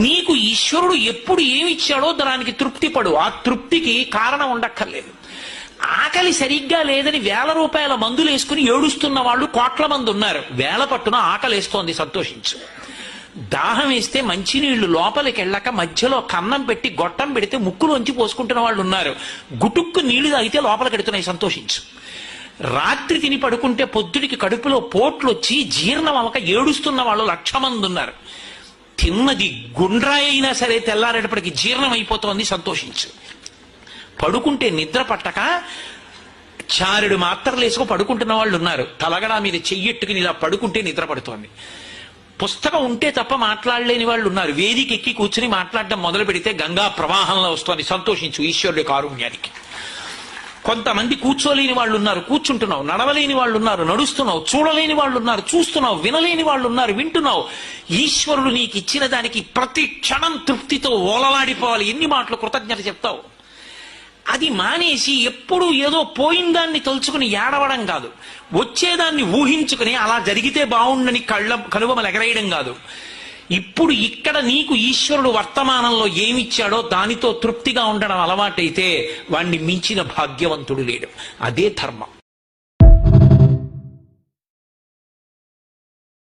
నీకు ఈశ్వరుడు ఎప్పుడు ఏమిచ్చాడో దానికి తృప్తి పడు. ఆ తృప్తికి కారణం ఉండక్కర్లేదు. ఆకలి సరిగ్గా లేదని 1000 రూపాయల మందులు వేసుకుని ఏడుస్తున్న వాళ్ళు కోట్ల మంది ఉన్నారు. వేల పట్టున ఆకలేస్తోంది, సంతోషించు. దాహం వేస్తే మంచినీళ్లు లోపలికి వెళ్ళక మధ్యలో కన్నం పెట్టి గొట్టం పెడితే ముక్కులోంచి పోసుకుంటున్న వాళ్ళు ఉన్నారు. గుటుక్కు నీళ్లు తాగితే లోపలికి ఎడుతున్నాయి, సంతోషించు. రాత్రి తిని పడుకుంటే పొద్దుడికి కడుపులో పోట్లు వచ్చి జీర్ణం అవ్వక ఏడుస్తున్న వాళ్ళు 1,00,000 మంది ఉన్నారు. తిన్నది గుండ్రాయి అయినా సరే తెల్లారేటప్పటికి జీర్ణం అయిపోతోంది, సంతోషించు. పడుకుంటే నిద్ర పట్టక చారుడు మాత్రలు వేసుకో పడుకుంటున్న వాళ్ళు ఉన్నారు. తలగడా మీద చెయ్యెట్టుకుని ఇలా పడుకుంటే నిద్ర పడుతోంది. పుస్తకం ఉంటే తప్ప మాట్లాడలేని వాళ్ళు ఉన్నారు. వేదిక ఎక్కి కూర్చుని మాట్లాడడం మొదలు పెడితే గంగా ప్రవాహంలో వస్తోంది, సంతోషించు ఈశ్వరుడి కారుణ్యానికి. కొంతమంది కూర్చోలేని వాళ్ళు ఉన్నారు, కూర్చుంటున్నావు. నడవలేని వాళ్ళు ఉన్నారు, నడుస్తున్నావు. చూడలేని వాళ్ళు ఉన్నారు, చూస్తున్నావు. వినలేని వాళ్ళు ఉన్నారు, వింటున్నావు. ఈశ్వరుడు నీకు ఇచ్చిన దానికి ప్రతి క్షణం తృప్తితో ఓలలాడిపోవాలి. ఎన్ని మాటలు కృతజ్ఞత చెప్తావు. అది మానేసి ఎప్పుడూ ఏదో పోయిందాన్ని తలుచుకుని ఏడవడం కాదు, వచ్చేదాన్ని ఊహించుకుని అలా జరిగితే బాగుండని కనుబొమలు ఎగరేయడం కాదు. ఇప్పుడు ఇక్కడ నీకు ఈశ్వరుడు వర్తమానంలో ఏమిచ్చాడో దానితో తృప్తిగా ఉండడం అలవాటైతే వాణ్ణి మించిన భాగ్యవంతుడు లేడు. అదే ధర్మం.